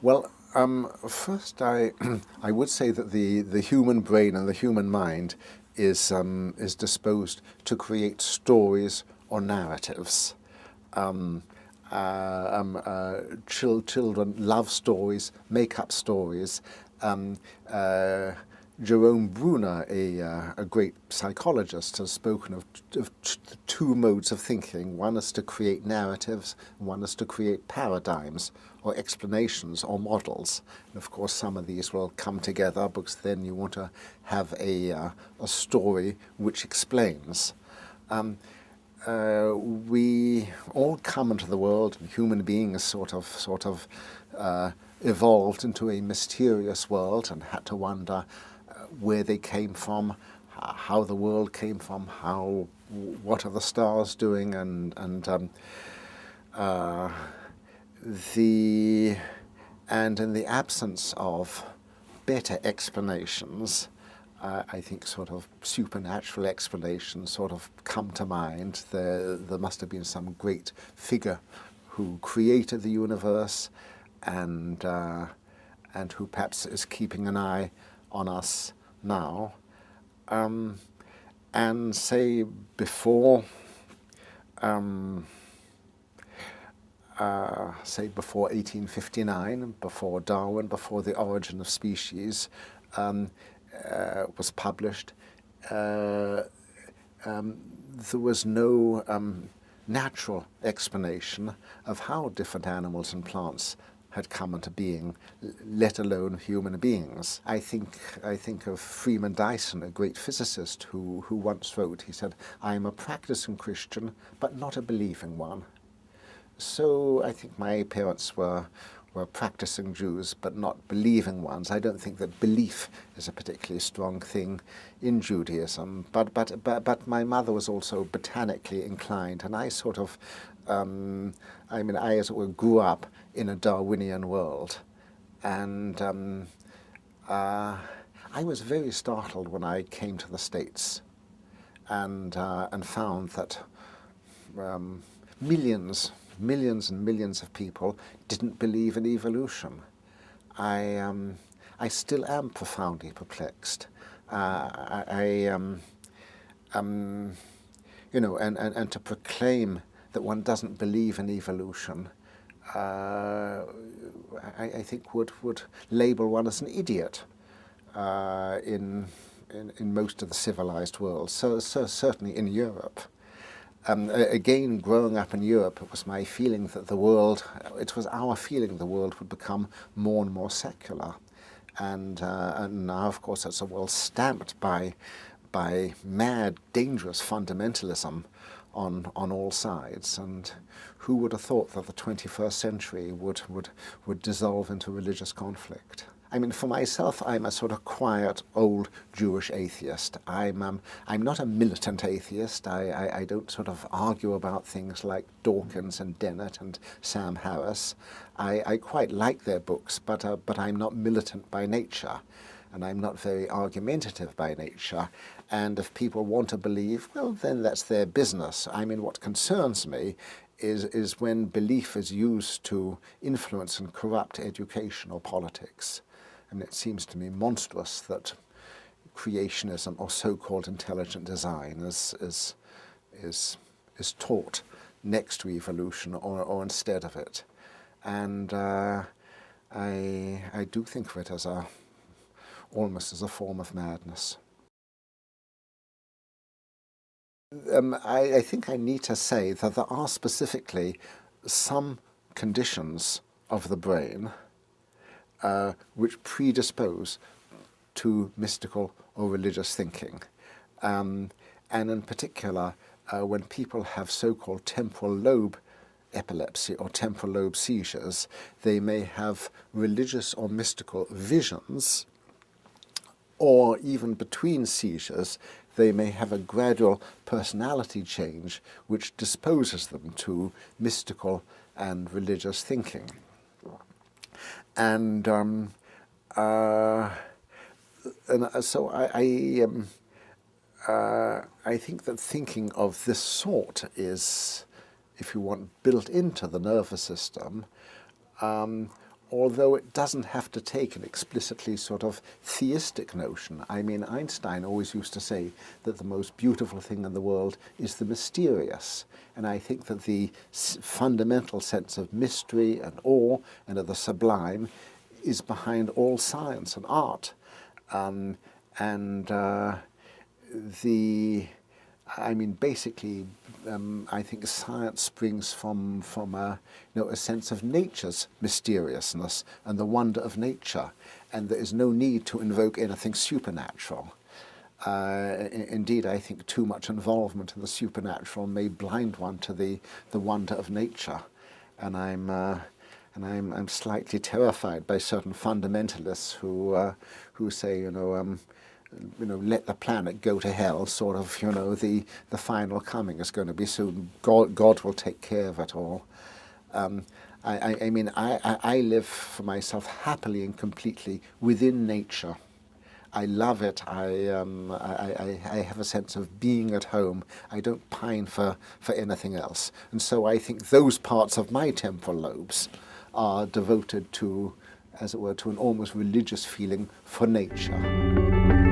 Well, first I I would say that the human brain and the human mind is disposed to create stories or narratives. Um, Children love stories, make up stories. Um, uh, Jerome Bruner, a great psychologist, has spoken of two modes of thinking. One is to create narratives, one is to create paradigms or explanations or models. And of course, some of these will come together because then you want to have a story which explains. We all come into the world, and human beings sort of evolved into a mysterious world and had to wonder where they came from, how the world came from, what are the stars doing, and in the absence of better explanations, I think sort of supernatural explanations sort of come to mind. There must have been some great figure who created the universe and who perhaps is keeping an eye on us now. And say before 1859, before Darwin, before The Origin of Species was published, there was no natural explanation of how different animals and plants had come into being, let alone human beings. I think of Freeman Dyson, a great physicist, who once wrote, he said, "I am a practicing Christian, but not a believing one." So I think my parents were practicing Jews, but not believing ones. I don't think that belief is a particularly strong thing in Judaism. But my mother was also botanically inclined, and I sort of, I as it were grew up in a Darwinian world, and I was very startled when I came to the States, and found that millions and millions of people didn't believe in evolution. I still am profoundly perplexed. And to proclaim that one doesn't believe in evolution, I think would label one as an idiot in most of the civilized world. So certainly in Europe. Again, growing up in Europe, it was my feeling that it was our feeling the world would become more and more secular. And now, of course, it's a world stamped by mad, dangerous fundamentalism on all sides. And who would have thought that the 21st century would dissolve into religious conflict? I mean, for myself, I'm a sort of quiet, old Jewish atheist. I'm not a militant atheist. I don't sort of argue about things like Dawkins and Dennett and Sam Harris. I quite like their books, but I'm not militant by nature, and I'm not very argumentative by nature. And if people want to believe, well, then that's their business. I mean, what concerns me is when belief is used to influence and corrupt education or politics. And it seems to me monstrous that creationism or so-called intelligent design is taught next to evolution or instead of it. And I do think of it as almost as a form of madness. I think I need to say that there are specifically some conditions of the brain which predispose to mystical or religious thinking. And in particular, when people have so-called temporal lobe epilepsy or temporal lobe seizures, they may have religious or mystical visions, or even between seizures, they may have a gradual personality change which disposes them to mystical and religious thinking. And so I think that thinking of this sort is, if you want, built into the nervous system, although it doesn't have to take an explicitly sort of theistic notion. I mean, Einstein always used to say that the most beautiful thing in the world is the mysterious. And I think that the fundamental sense of mystery and awe and of the sublime is behind all science and art. Basically, I think science springs from a sense of nature's mysteriousness and the wonder of nature, and there is no need to invoke anything supernatural. Indeed, I think too much involvement in the supernatural may blind one to the wonder of nature, and I'm slightly terrified by certain fundamentalists who say, let the planet go to hell, sort of, the final coming is going to be soon. God will take care of it all. I live for myself happily and completely within nature. I love it. I have a sense of being at home. I don't pine for anything else. And so I think those parts of my temporal lobes are devoted to, as it were, to an almost religious feeling for nature.